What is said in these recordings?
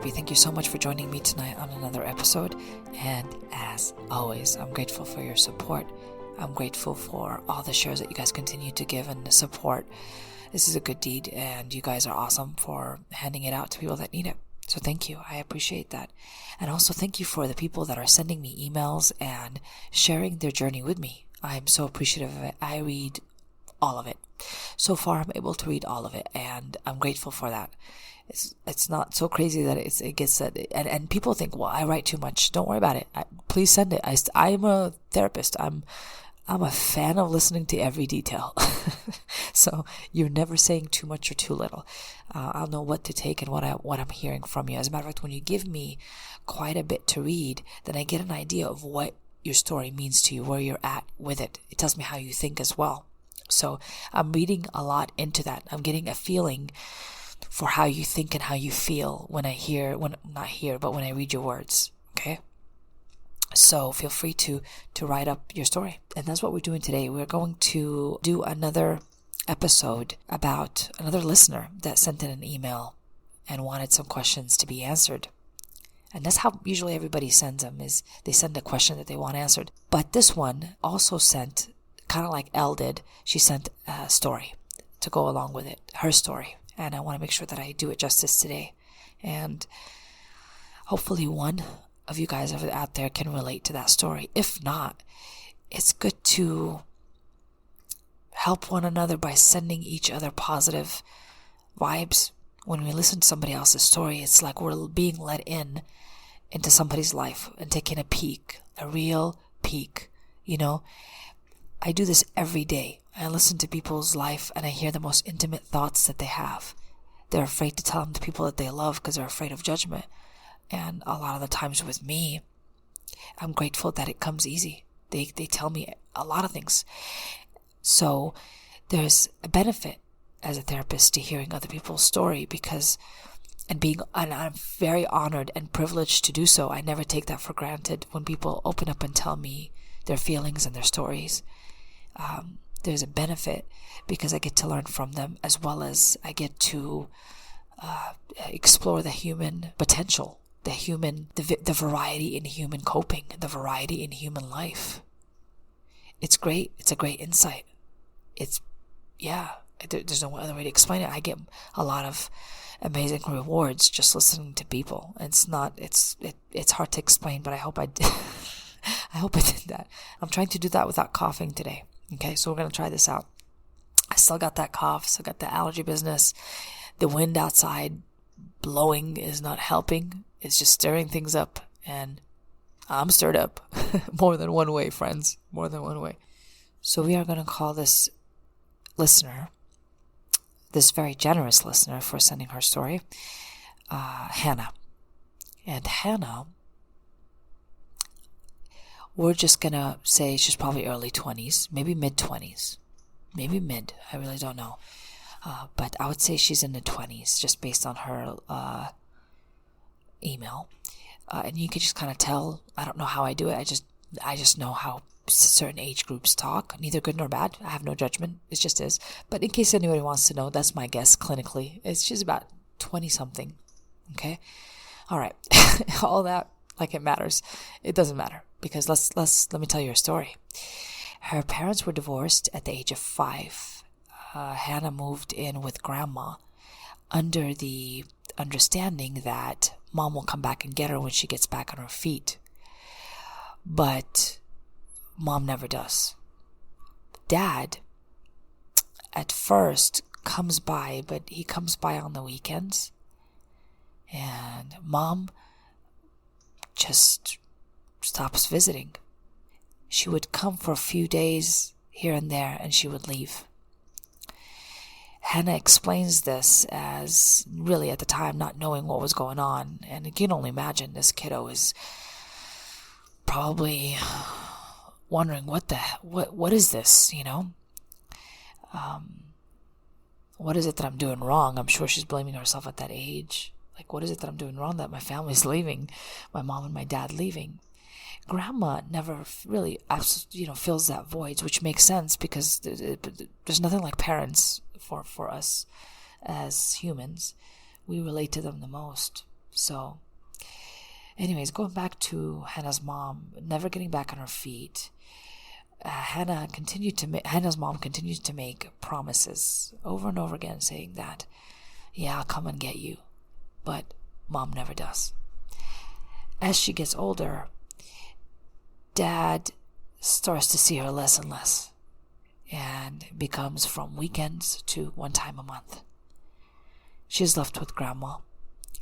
Therapy. Thank you so much for joining me tonight on another episode. And as always, I'm grateful for your support. I'm grateful for all the shares that you guys continue to give and the support. This is a good deed, and you guys are awesome for handing it out to people that need it. So thank you. I appreciate that. And also thank you for the people that are sending me emails and sharing their journey with me. I'm so appreciative of it. I read all of it. So far, I'm able to read all of it, and I'm grateful for that. It's not so crazy that it gets that, and people think, well, I write too much. Don't worry about it. Please send it. I'm a therapist. I'm a fan of listening to every detail. So you're never saying too much or too little. I'll know what to take and what I'm hearing from you. As a matter of fact, when you give me quite a bit to read, then I get an idea of what your story means to you, where you're at with it. It tells me how you think as well. So I'm reading a lot into that. I'm getting a feeling for how you think and how you feel when I read your words. Okay? So feel free to write up your story. And that's what we're doing today. We're going to do another episode about another listener that sent in an email and wanted some questions to be answered. And that's how usually everybody sends them, is they send a question that they want answered. But this one also sent, kind of like Elle did, she sent a story to go along with it, her story. And I want to make sure that I do it justice today. And hopefully one of you guys out there can relate to that story. If not, it's good to help one another by sending each other positive vibes. When we listen to somebody else's story, it's like we're being let into somebody's life and taking a peek, a real peek. You know, I do this every day. I listen to people's life and I hear the most intimate thoughts that they have. They're afraid to tell them to people that they love because they're afraid of judgment. And a lot of the times with me, I'm grateful that it comes easy. They tell me a lot of things. So there's a benefit as a therapist to hearing other people's story and I'm very honored and privileged to do so. I never take that for granted when people open up and tell me their feelings and their stories. There's a benefit because I get to learn from them, as well as I get to explore the human potential, the variety in human coping, the variety in human life. It's great. It's a great insight. There's no other way to explain it. I get a lot of amazing rewards just listening to people. It's hard to explain, but I hope I did. I hope I did that. I'm trying to do that without coughing today. Okay, so we're going to try this out. I still got that cough, still got the allergy business. The wind outside blowing is not helping. It's just stirring things up, and I'm stirred up. More than one way, friends. More than one way. So we are going to call this listener, this very generous listener for sending her story, Hannah. And Hannah, we're just going to say she's probably early 20s, maybe mid-20s. Maybe mid. I really don't know. But I would say she's in the 20s, just based on her email. And you can just kind of tell. I don't know how I do it. I just know how certain age groups talk. Neither good nor bad. I have no judgment. It just is. But in case anybody wants to know, that's my guess clinically. She's about 20-something. Okay? All right. All that, like it matters. It doesn't matter. Because let me tell you her story. Her parents were divorced at the age of 5. Hannah moved in with grandma under the understanding that mom will come back and get her when she gets back on her feet. But mom never does. Dad, at first, comes by, but he comes by on the weekends. And mom just stops visiting. She would come for a few days here and there, and she would leave. Hannah explains this as really at the time not knowing what was going on. And you can only imagine this kiddo is probably wondering what is this, you know? What is it that I'm doing wrong? I'm sure she's blaming herself at that age. Like, what is it that I'm doing wrong that my family's leaving, my mom and my dad leaving? Grandma never really, fills that void, which makes sense because there's nothing like parents for us as humans. We relate to them the most. So, anyways, going back to Hannah's mom, never getting back on her feet. Hannah's mom continues to make promises over and over again, saying that, yeah, I'll come and get you. But mom never does. As she gets older, dad starts to see her less and less, and becomes from weekends to one time a month. She's left with grandma,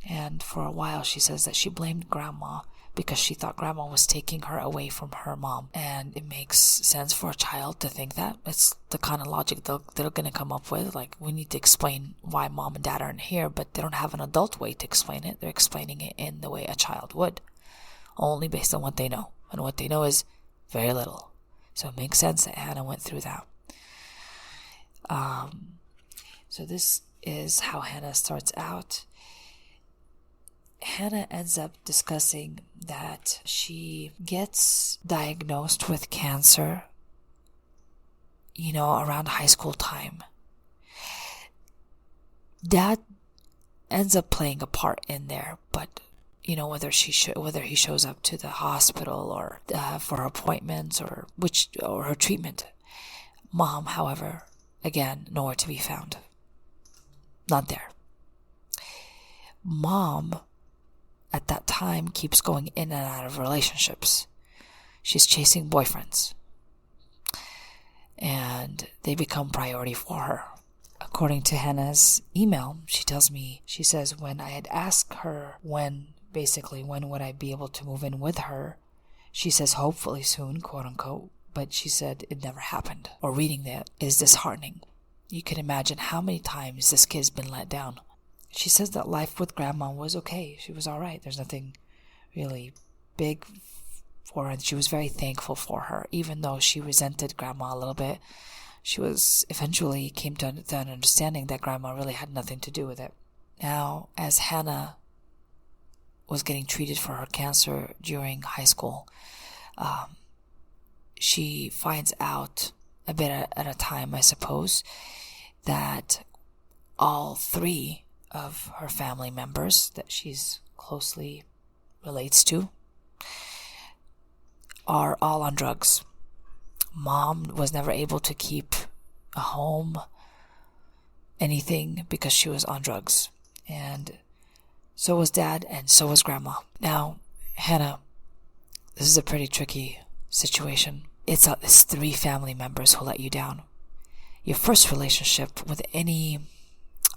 and for a while she says that she blamed grandma because she thought grandma was taking her away from her mom. And it makes sense for a child to think that. It's the kind of logic they're going to come up with. Like, we need to explain why mom and dad aren't here, but they don't have an adult way to explain it. They're explaining it in the way a child would, only based on what they know. And what they know is very little. So it makes sense that Hannah went through that. So this is how Hannah starts out. Hannah ends up discussing that she gets diagnosed with cancer, around high school time. Dad ends up playing a part in there, but whether he shows up to the hospital or for her appointments or her treatment. Mom, however, again, nowhere to be found. Not there. Mom, at that time, keeps going in and out of relationships. She's chasing boyfriends, and they become priority for her. According to Hannah's email, she says, when I had asked her when would I be able to move in with her, she says hopefully soon, quote unquote, but she said it never happened. Or reading that is disheartening. You can imagine how many times this kid's been let down. She says that life with grandma was okay. She was all right. There's nothing really big for her. She was very thankful for her, even though she resented grandma a little bit. She was eventually came to an understanding that grandma really had nothing to do with it. Now, as Hannah was getting treated for her cancer during high school, she finds out a bit at a time, I suppose, that all three of her family members that she's closely relates to are all on drugs. Mom was never able to keep a home, anything, because she was on drugs. And so was dad, and so was grandma. Now, Hannah, this is a pretty tricky situation. It's three family members who let you down. Your first relationship with any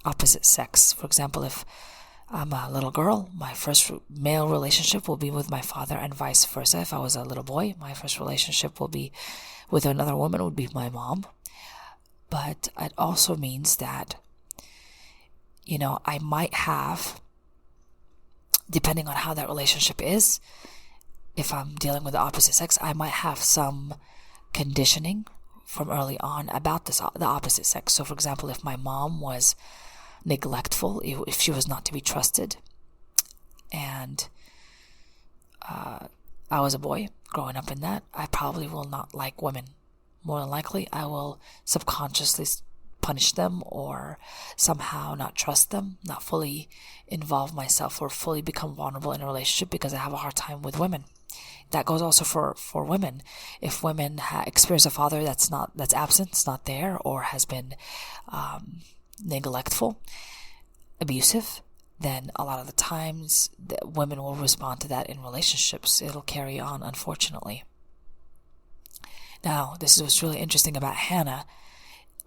opposite sex, for example, if I'm a little girl, my first male relationship will be with my father, and vice versa. If I was a little boy, my first relationship will be with another woman, would be my mom. But it also means that, I might have, depending on how that relationship is, if I'm dealing with the opposite sex, I might have some conditioning from early on about the opposite sex. So, for example, if my mom was neglectful, if she was not to be trusted, and I was a boy growing up in that, I probably will not like women. More than likely, I will subconsciously punish them or somehow not trust them, not fully involve myself or fully become vulnerable in a relationship because I have a hard time with women. That goes also for women. If women experience a father that's absent, it's not there, or has been neglectful, abusive, then a lot of the times women will respond to that in relationships. It'll carry on, unfortunately. Now, this is what's really interesting about Hannah.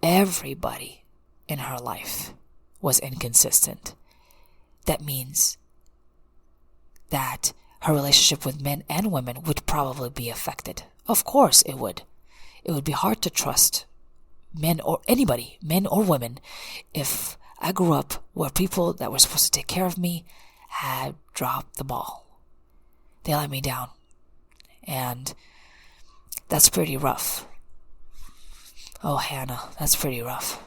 Everybody in her life was inconsistent. That means that her relationship with men and women would probably be affected. Of course it would. It would be hard to trust men or anybody, men or women, if I grew up where people that were supposed to take care of me had dropped the ball. They let me down. And that's pretty rough. Oh, Hannah, that's pretty rough.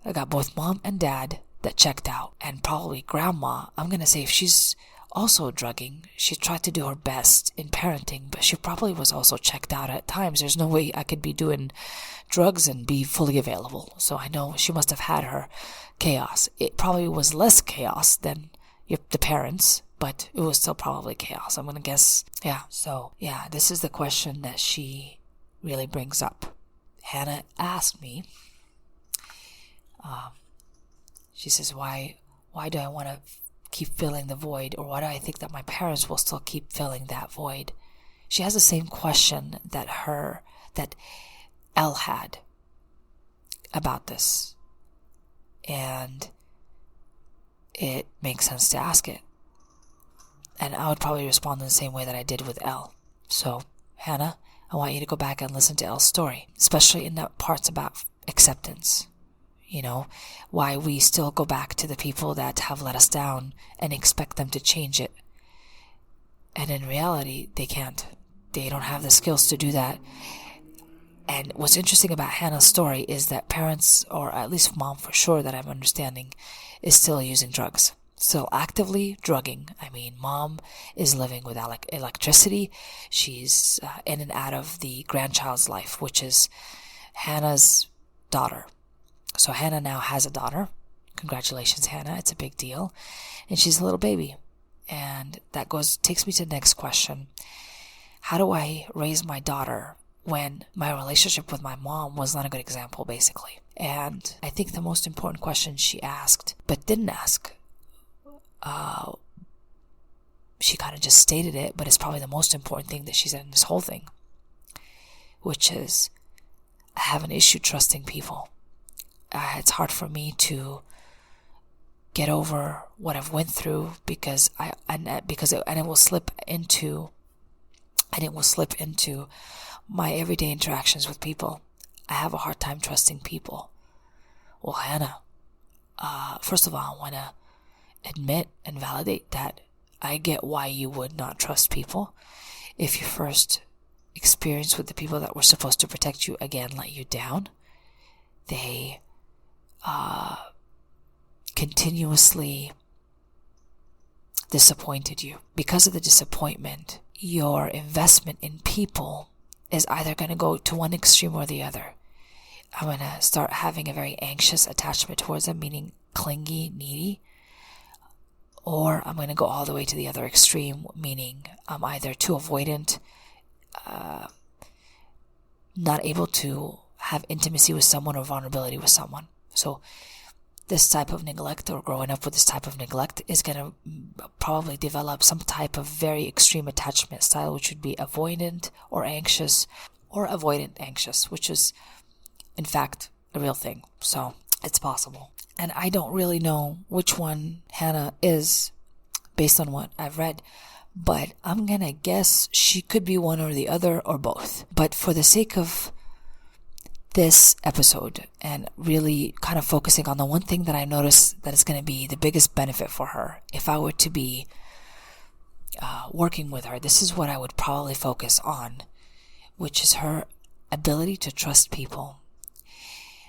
I got both mom and dad that checked out, and probably grandma. I'm going to say if she's also drugging, she tried to do her best in parenting, but she probably was also checked out at times. There's no way I could be doing drugs and be fully available. So I know she must have had her chaos. It probably was less chaos than the parents, but it was still probably chaos. I'm going to guess. Yeah. So yeah, this is the question that she really brings up. Hannah asked me, she says, why do I want to keep filling the void, or why do I think that my parents will still keep filling that void? She has the same question that Elle had about this, and it makes sense to ask it. And I would probably respond in the same way that I did with Elle. So, Hannah, I want you to go back and listen to Elle's story, especially in the parts about acceptance. Why we still go back to the people that have let us down and expect them to change it. And in reality, they can't. They don't have the skills to do that. And what's interesting about Hannah's story is that parents, or at least mom for sure that I'm understanding, is still using drugs. Still actively drugging. I mean, mom is living with electricity. She's in and out of the grandchild's life, which is Hannah's daughter. So Hannah now has a daughter. Congratulations, Hannah. It's a big deal. And she's a little baby. And that takes me to the next question. How do I raise my daughter when my relationship with my mom was not a good example, basically? And I think the most important question she asked, but didn't ask, she kind of just stated it, but it's probably the most important thing that she said in this whole thing, which is, I have an issue trusting people. It's hard for me to get over what I've went through because it will slip into my everyday interactions with people. I have a hard time trusting people. Well, Hannah, first of all, I want to admit and validate that I get why you would not trust people. If your first experience with the people that were supposed to protect you again let you down, they continuously disappointed you. Because of the disappointment, your investment in people is either going to go to one extreme or the other. I'm going to start having a very anxious attachment towards them, meaning clingy, needy, or I'm going to go all the way to the other extreme, meaning I'm either too avoidant, not able to have intimacy with someone or vulnerability with someone. So this type of neglect, or growing up with this type of neglect, is going to probably develop some type of very extreme attachment style, which would be avoidant or anxious, or avoidant anxious, which is in fact a real thing. So it's possible. And I don't really know which one Hannah is based on what I've read, but I'm going to guess she could be one or the other or both. But for the sake of this episode and really kind of focusing on the one thing that I noticed that is going to be the biggest benefit for her, if I were to be working with her, this is what I would probably focus on, which is her ability to trust people.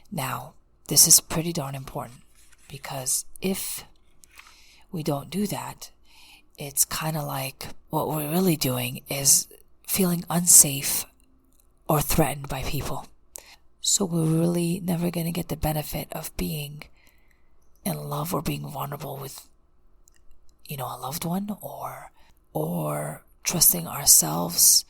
Now, this is pretty darn important, because if we don't do that, it's kind of like what we're really doing is feeling unsafe or threatened by people. So we're really never going to get the benefit of being in love or being vulnerable with, a loved one, or trusting ourselves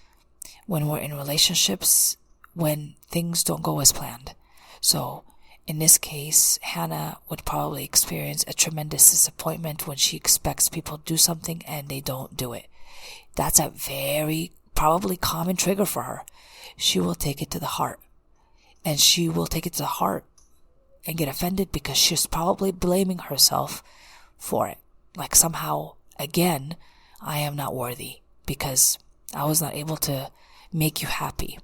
when we're in relationships when things don't go as planned. So in this case, Hannah would probably experience a tremendous disappointment when she expects people to do something and they don't do it. That's a very probably common trigger for her. She will take it to the heart. And she will take it to the heart and get offended because she's probably blaming herself for it. Like somehow, again, I am not worthy because I was not able to make you happy.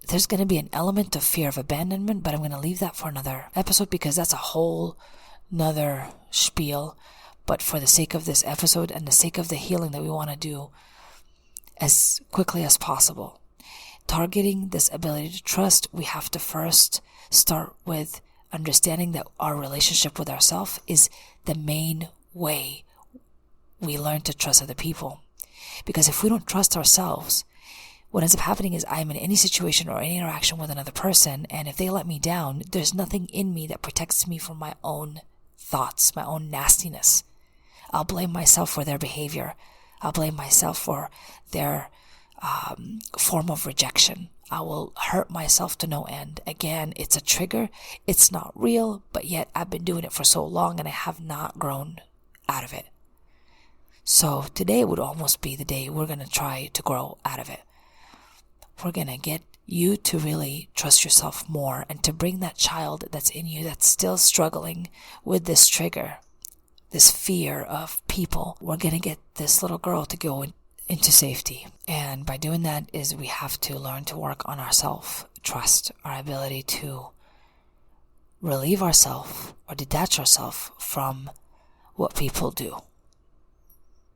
There's going to be an element of fear of abandonment, but I'm going to leave that for another episode because that's a whole nother spiel. But for the sake of this episode and the sake of the healing that we want to do as quickly as possible, targeting this ability to trust, we have to first start with understanding that our relationship with ourselves is the main way we learn to trust other people. Because if we don't trust ourselves, what ends up happening is I'm in any situation or any interaction with another person, and if they let me down, there's nothing in me that protects me from my own thoughts, my own nastiness. I'll blame myself for their behavior. I'll blame myself for their form of rejection. I will hurt myself to no end. Again, it's a trigger. It's not real, but yet I've been doing it for so long and I have not grown out of it. So today would almost be the day we're going to try to grow out of it. We're going to get you to really trust yourself more and to bring that child that's in you that's still struggling with this trigger, this fear of people. We're going to get this little girl to go into safety. And by doing that is we have to learn to work on our self-trust, our ability to relieve ourselves or detach ourselves from what people do.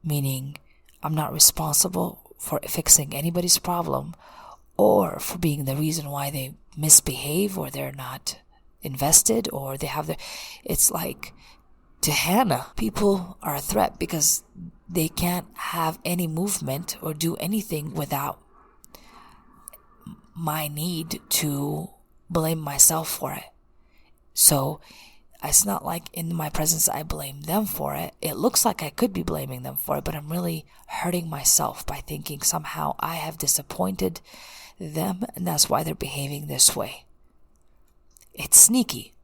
Meaning, I'm not responsible for fixing anybody's problem or for being the reason why they misbehave or they're not invested or they have it's like to Hannah, people are a threat because they can't have any movement or do anything without my need to blame myself for it. So it's not like in my presence I blame them for it. It looks like I could be blaming them for it, but I'm really hurting myself by thinking somehow I have disappointed them and that's why they're behaving this way. It's sneaky,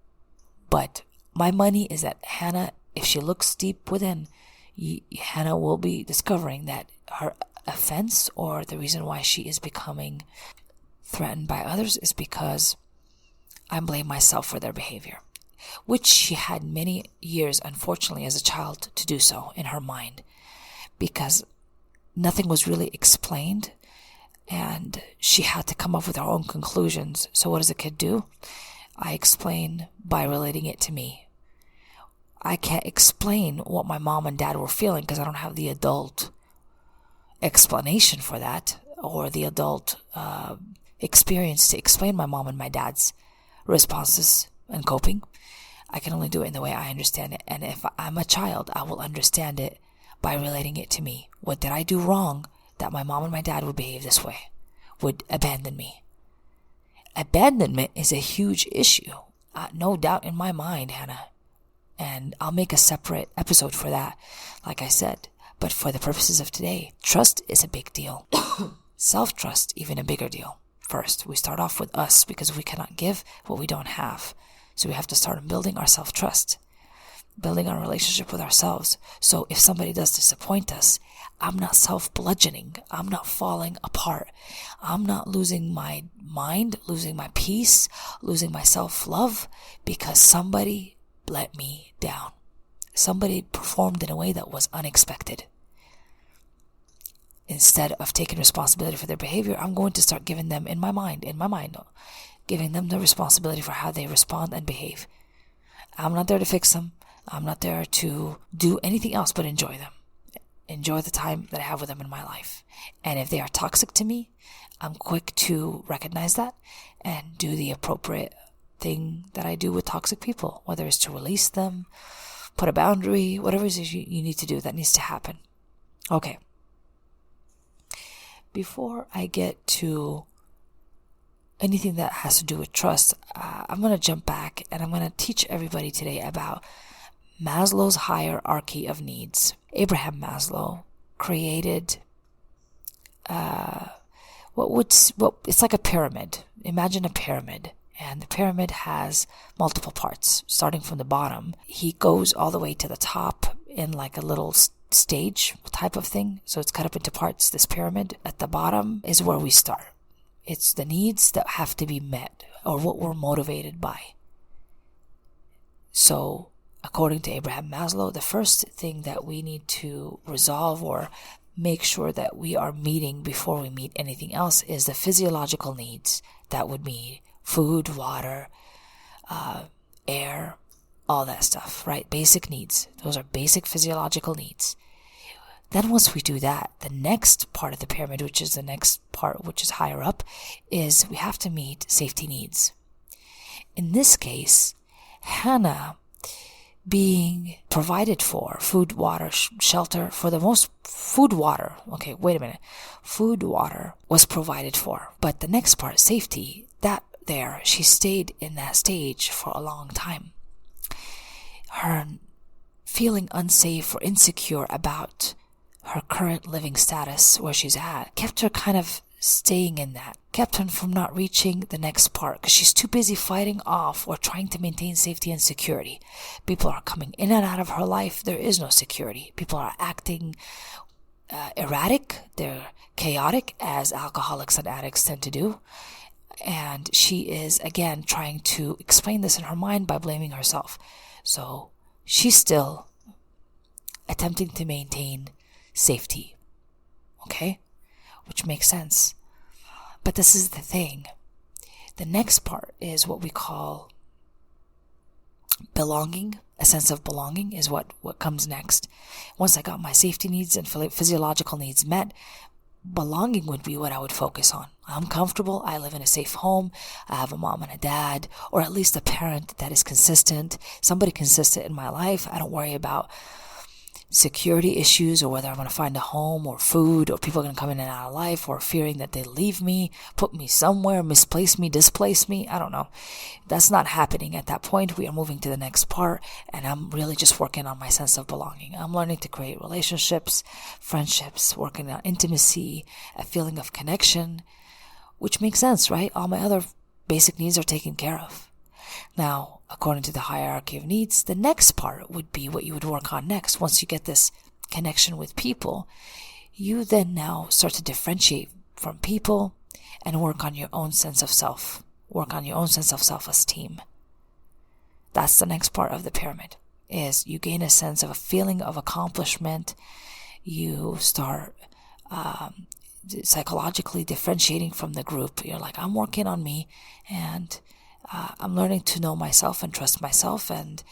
but my money is that Hannah, if she looks deep within, Hannah will be discovering that her offense or the reason why she is becoming threatened by others is because I blame myself for their behavior, which she had many years, unfortunately, as a child to do so in her mind because nothing was really explained and she had to come up with her own conclusions. So what does a kid do? I explain by relating it to me. I can't explain what my mom and dad were feeling because I don't have the adult explanation for that or the adult experience to explain my mom and my dad's responses and coping. I can only do it in the way I understand it. And if I'm a child, I will understand it by relating it to me. What did I do wrong that my mom and my dad would behave this way, would abandon me? Abandonment is a huge issue. No doubt in my mind, Hannah. And I'll make a separate episode for that, like I said. But for the purposes of today, trust is a big deal. Self-trust, even a bigger deal. First, we start off with us because we cannot give what we don't have. So we have to start building our self-trust, building our relationship with ourselves. So if somebody does disappoint us, I'm not self-bludgeoning. I'm not falling apart. I'm not losing my mind, losing my peace, losing my self-love because somebody let me down. Somebody performed in a way that was unexpected. Instead of taking responsibility for their behavior, I'm going to start giving them in my mind, giving them the responsibility for how they respond and behave. I'm not there to fix them. I'm not there to do anything else but enjoy them. Enjoy the time that I have with them in my life. And if they are toxic to me, I'm quick to recognize that and do the appropriate thing that I do with toxic people, whether it's to release them, put a boundary, whatever it is you need to do, that needs to happen. Okay. Before I get to anything that has to do with trust, I'm going to jump back and I'm going to teach everybody today about Maslow's hierarchy of needs. Abraham Maslow created it's like a pyramid. Imagine a pyramid. And the pyramid has multiple parts. Starting from the bottom, he goes all the way to the top in like a little stage type of thing. So it's cut up into parts. This pyramid at the bottom is where we start. It's the needs that have to be met or what we're motivated by. So according to Abraham Maslow, the first thing that we need to resolve or make sure that we are meeting before we meet anything else is the physiological needs. That would mean food, water, air, all that stuff, right? Basic needs. Those are basic physiological needs. Then once we do that, the next part of the pyramid, which is the next part, which is higher up, is we have to meet safety needs. In this case, Hannah being provided for food, water, shelter, for the most food, water. Okay, wait a minute. Food, water was provided for. But the next part, safety, that there, she stayed in that stage for a long time. Her feeling unsafe or insecure about her current living status where she's at kept her kind of staying in that, kept her from not reaching the next part because she's too busy fighting off or trying to maintain safety and security. People are coming in and out of her life. There is no security. People are acting erratic. They're chaotic, as alcoholics and addicts tend to do. And she is, again, trying to explain this in her mind by blaming herself. So she's still attempting to maintain safety. Okay? Which makes sense. But this is the thing. The next part is what we call belonging. A sense of belonging is what comes next. Once I got my safety needs and physiological needs met, belonging would be what I would focus on. I'm comfortable. I live in a safe home. I have a mom and a dad, or at least a parent that is consistent, somebody consistent in my life. I don't worry about security issues or whether I'm going to find a home or food or people are going to come in and out of life or fearing that they leave me, put me somewhere, misplace me, displace me. I don't know. That's not happening at that point. We are moving to the next part, and I'm really just working on my sense of belonging. I'm learning to create relationships, friendships, working on intimacy, a feeling of connection, which makes sense, right? All my other basic needs are taken care of. Now, according to the hierarchy of needs, the next part would be what you would work on next. Once you get this connection with people, you then now start to differentiate from people and work on your own sense of self. Work on your own sense of self-esteem. That's the next part of the pyramid, is you gain a sense of a feeling of accomplishment. You start psychologically differentiating from the group. You're like, I'm working on me, and I'm learning to know myself and trust myself, and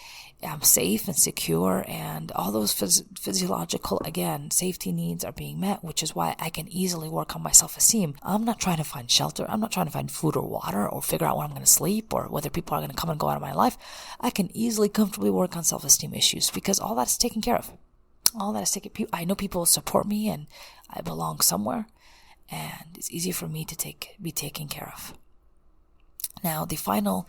I'm safe and secure, and all those physiological, again, safety needs are being met, which is why I can easily work on my self-esteem. I'm not trying to find shelter. I'm not trying to find food or water or figure out where I'm going to sleep or whether people are going to come and go out of my life. I can easily, comfortably work on self-esteem issues because all that is taken care of. All that is taken. I know people support me, and I belong somewhere, and it's easy for me to be taken care of. Now, the final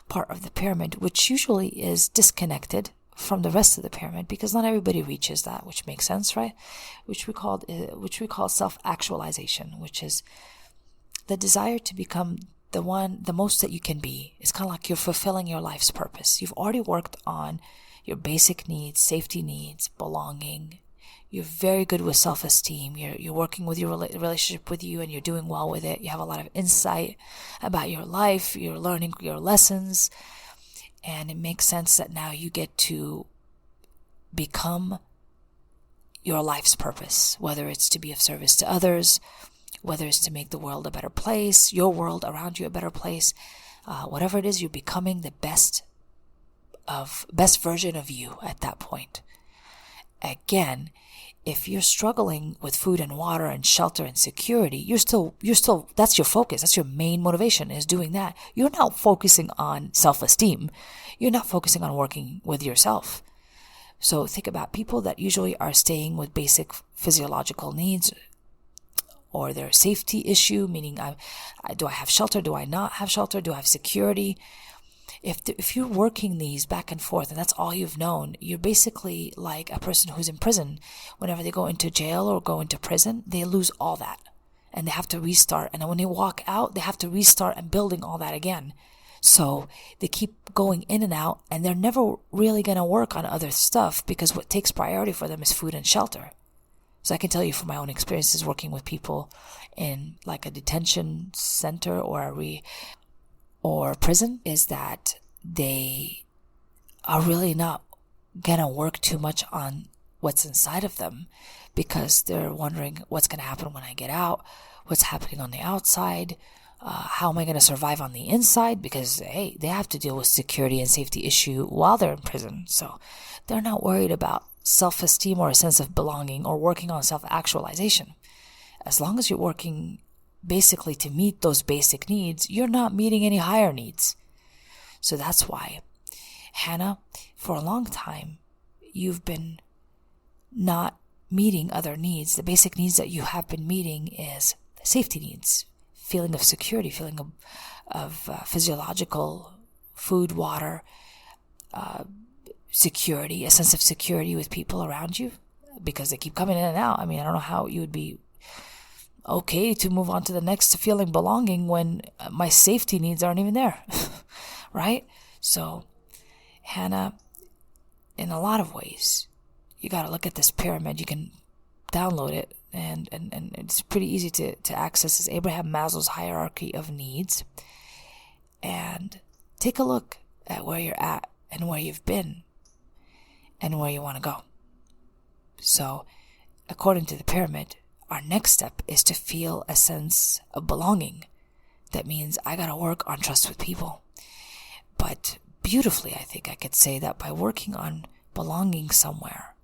part of the pyramid, which usually is disconnected from the rest of the pyramid because not everybody reaches that, which makes sense, right? Which we call self-actualization, which is the desire to become the most that you can be. It's kind of like you're fulfilling your life's purpose. You've already worked on your basic needs, safety needs, belonging. You're very good with self-esteem. You're working with your relationship with you, and you're doing well with it. You have a lot of insight about your life. You're learning your lessons, and it makes sense that now you get to become your life's purpose, whether it's to be of service to others, whether it's to make the world a better place, your world around you a better place. Whatever it is, you're becoming the best version of you at that point. Again, if you're struggling with food and water and shelter and security, you're still, that's your focus. That's your main motivation, is doing that. You're not focusing on self-esteem. You're not focusing on working with yourself. So think about people that usually are staying with basic physiological needs or their safety issue, meaning do I have shelter? Do I not have shelter? Do I have security? If you're working these back and forth and that's all you've known, you're basically like a person who's in prison. Whenever they go into jail or go into prison, they lose all that and they have to restart. And then when they walk out, they have to restart and building all that again. So they keep going in and out, and they're never really going to work on other stuff because what takes priority for them is food and shelter. So I can tell you from my own experiences working with people in like a detention center or prison, is that they are really not gonna work too much on what's inside of them because they're wondering what's gonna happen when I get out, what's happening on the outside, how am I gonna survive on the inside, because hey, they have to deal with security and safety issue while they're in prison. So they're not worried about self-esteem or a sense of belonging or working on self-actualization. As long as you're working basically to meet those basic needs, you're not meeting any higher needs. So that's why, Hannah, for a long time, you've been not meeting other needs. The basic needs that you have been meeting is safety needs, feeling of security, feeling of physiological food, water, security, a sense of security with people around you, because they keep coming in and out. I mean, I don't know how you would be okay to move on to the next feeling belonging when my safety needs aren't even there, right? So, Hannah, in a lot of ways, you got to look at this pyramid. You can download it, and it's pretty easy to access. It's Abraham Maslow's hierarchy of needs. And take a look at where you're at and where you've been and where you want to go. So, according to the pyramid, our next step is to feel a sense of belonging. That means I got to work on trust with people. But beautifully, I think I could say that by working on belonging somewhere,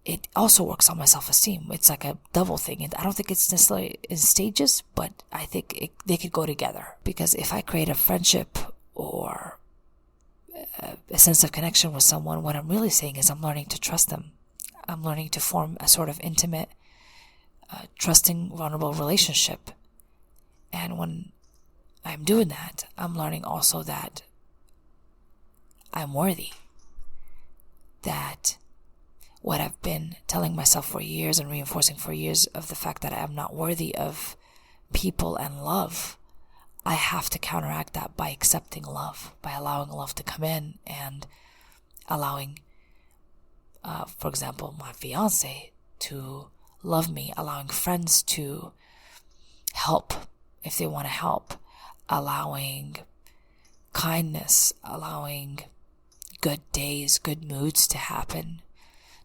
it also works on my self-esteem. It's like a double thing. And I don't think it's necessarily in stages, but I think they could go together. Because if I create a friendship or a sense of connection with someone, what I'm really saying is I'm learning to trust them. I'm learning to form a sort of intimate, trusting, vulnerable relationship. And when I'm doing that, I'm learning also that I'm worthy. That what I've been telling myself for years and reinforcing for years of the fact that I am not worthy of people and love, I have to counteract that by accepting love, by allowing love to come in and allowing, for example, my fiance to love me, allowing friends to help if they want to help, allowing kindness, allowing good days, good moods to happen,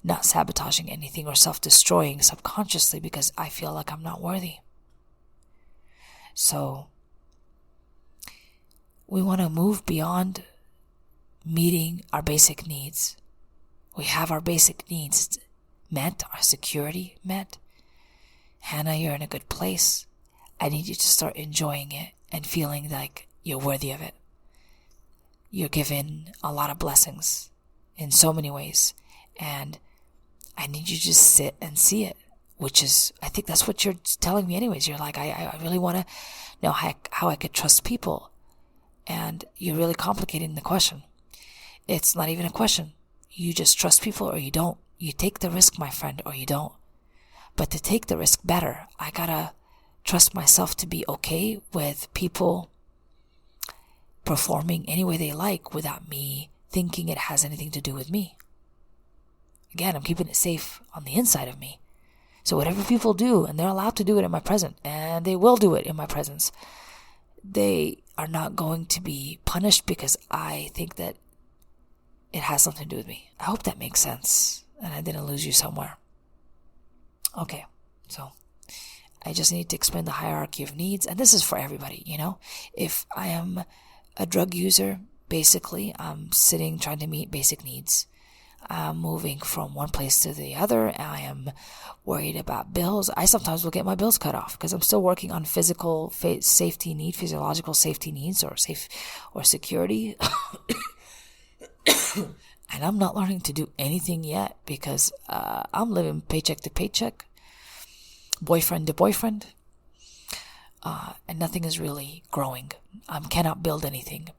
not sabotaging anything or self-destroying subconsciously because I feel like I'm not worthy. So we want to move beyond meeting our basic needs. We have our basic needs met, our security met. Hannah, you're in a good place. I need you to start enjoying it and feeling like you're worthy of it. You're given a lot of blessings in so many ways. And I need you to just sit and see it, which is, I think that's what you're telling me anyways. You're like, I really want to know how I could trust people. And you're really complicating the question. It's not even a question. You just trust people or you don't. You take the risk, my friend, or you don't. But to take the risk better, I gotta trust myself to be okay with people performing any way they like without me thinking it has anything to do with me. Again, I'm keeping it safe on the inside of me. So whatever people do, and they're allowed to do it in my presence, and they will do it in my presence, they are not going to be punished because I think that it has something to do with me. I hope that makes sense and I didn't lose you somewhere. Okay, so I just need to explain the hierarchy of needs, and this is for everybody, you know. If I am a drug user, basically, I'm sitting trying to meet basic needs. I'm moving from one place to the other. I am worried about bills. I sometimes will get my bills cut off because I'm still working on physical safety need, physiological safety needs, or security. And I'm not learning to do anything yet because I'm living paycheck to paycheck, boyfriend to boyfriend, and nothing is really growing. I cannot build anything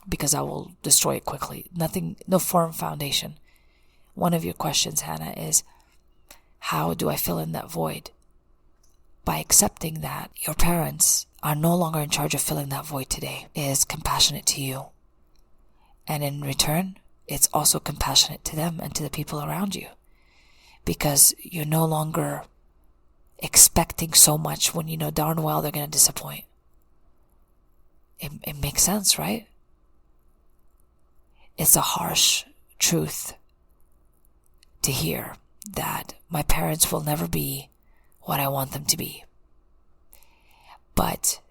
because I will destroy it quickly. Nothing, no firm foundation. One of your questions, Hannah, is how do I fill in that void? By accepting that your parents are no longer in charge of filling that void today is compassionate to you. And in return, it's also compassionate to them and to the people around you. Because you're no longer expecting so much when you know darn well they're going to disappoint. It makes sense, right? It's a harsh truth to hear that my parents will never be what I want them to be. But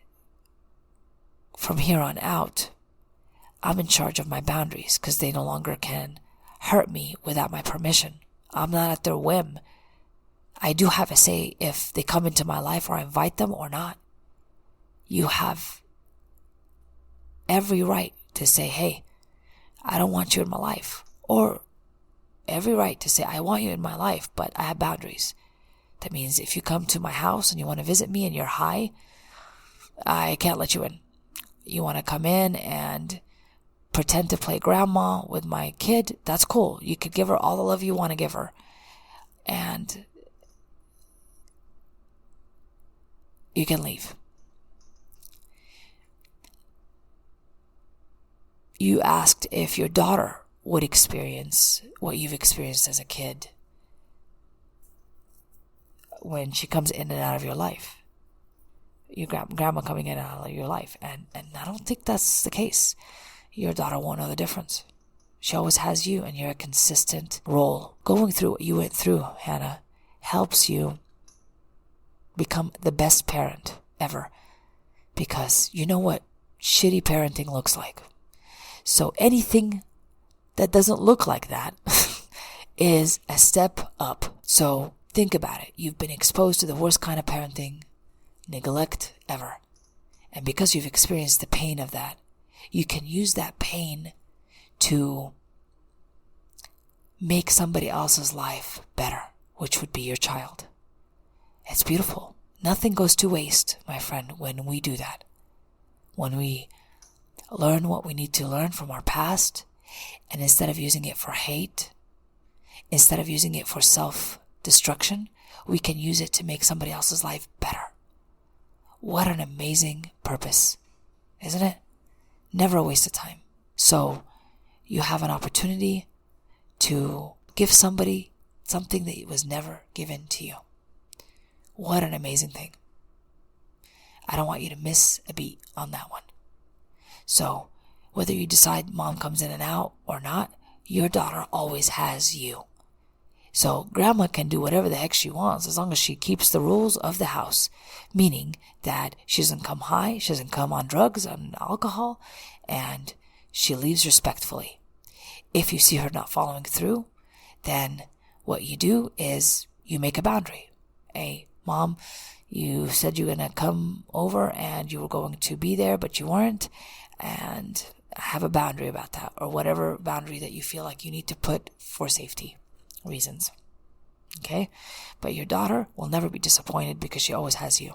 from here on out, I'm in charge of my boundaries because they no longer can hurt me without my permission. I'm not at their whim. I do have a say if they come into my life or I invite them or not. You have every right to say, hey, I don't want you in my life. Or every right to say, I want you in my life, but I have boundaries. That means if you come to my house and you want to visit me and you're high, I can't let you in. You want to come in and pretend to play grandma with my kid, that's cool. You could give her all the love you want to give her. And you can leave. You asked if your daughter would experience what you've experienced as a kid when she comes in and out of your life. Your grandma coming in and out of your life. And I don't think that's the case. Your daughter won't know the difference. She always has you, and you're a consistent role. Going through what you went through, Hannah, helps you become the best parent ever. Because you know what shitty parenting looks like. So anything that doesn't look like that is a step up. So think about it. You've been exposed to the worst kind of parenting, neglect ever. And because you've experienced the pain of that, you can use that pain to make somebody else's life better, which would be your child. It's beautiful. Nothing goes to waste, my friend, when we do that. When we learn what we need to learn from our past, and instead of using it for hate, instead of using it for self-destruction, we can use it to make somebody else's life better. What an amazing purpose, isn't it? Never a waste of time. So you have an opportunity to give somebody something that was never given to you. What an amazing thing. I don't want you to miss a beat on that one. So whether you decide mom comes in and out or not, your daughter always has you. So grandma can do whatever the heck she wants as long as she keeps the rules of the house, meaning that she doesn't come high, she doesn't come on drugs and alcohol, and she leaves respectfully. If you see her not following through, then what you do is you make a boundary. Hey, mom, you said you were going to come over and you were going to be there, but you weren't, and have a boundary about that, or whatever boundary that you feel like you need to put for safety reasons. Okay? But your daughter will never be disappointed because she always has you.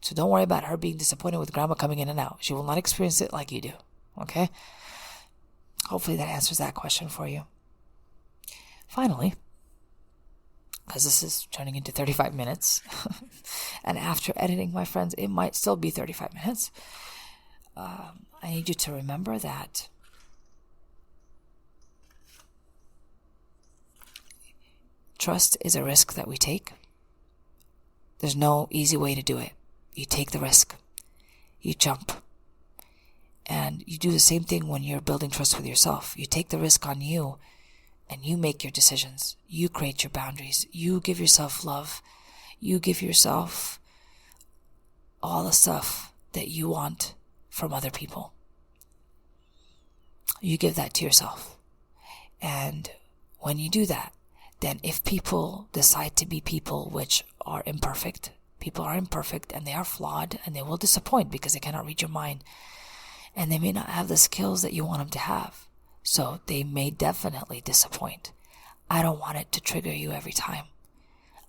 So don't worry about her being disappointed with grandma coming in and out. She will not experience it like you do. Okay? Hopefully that answers that question for you. Finally, because this is turning into 35 minutes, and after editing, my friends, it might still be 35 minutes. I need you to remember that trust is a risk that we take. There's no easy way to do it. You take the risk. You jump. And you do the same thing when you're building trust with yourself. You take the risk on you, and you make your decisions. You create your boundaries. You give yourself love. You give yourself all the stuff that you want from other people. You give that to yourself. And when you do that, then if people decide to be people which are imperfect, people are imperfect and they are flawed and they will disappoint because they cannot read your mind, and they may not have the skills that you want them to have. So they may definitely disappoint. I don't want it to trigger you every time.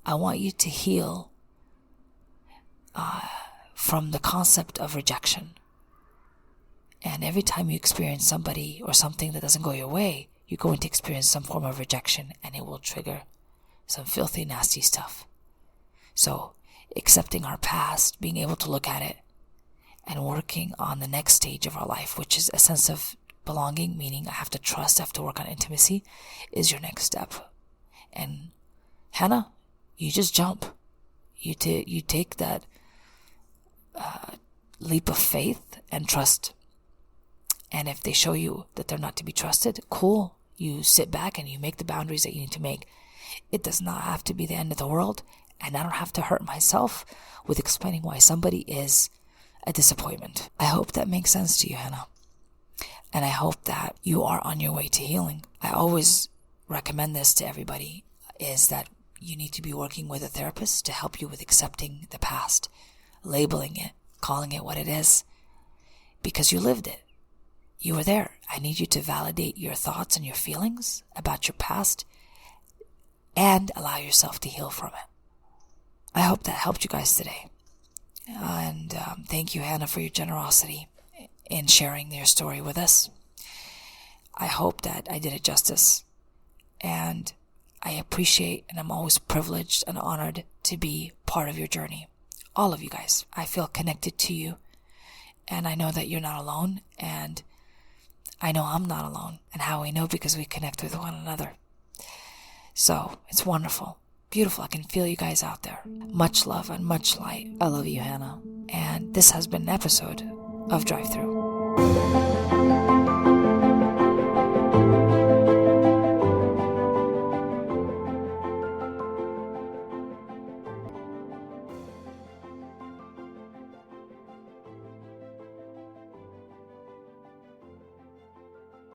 I want you to heal from the concept of rejection. And every time you experience somebody or something that doesn't go your way, you're going to experience some form of rejection, and it will trigger some filthy, nasty stuff. So accepting our past, being able to look at it, and working on the next stage of our life, which is a sense of belonging, meaning I have to trust, I have to work on intimacy, is your next step. And Hannah, you just jump. You take that leap of faith and trust. And if they show you that they're not to be trusted, cool. You sit back and you make the boundaries that you need to make. It does not have to be the end of the world, and I don't have to hurt myself with explaining why somebody is a disappointment. I hope that makes sense to you, Hannah. And I hope that you are on your way to healing. I always recommend this to everybody, is that you need to be working with a therapist to help you with accepting the past, labeling it, calling it what it is, because you lived it. You were there. I need you to validate your thoughts and your feelings about your past and allow yourself to heal from it. I hope that helped you guys today. And thank you, Hannah, for your generosity in sharing your story with us. I hope that I did it justice, and I appreciate and I'm always privileged and honored to be part of your journey. All of you guys, I feel connected to you, and I know that you're not alone, and I know I'm not alone. And how we know? Because we connect with one another. So it's wonderful, beautiful. I can feel you guys out there. Much love and much light. I love you, Hannah. And this has been an episode of Drive-thru.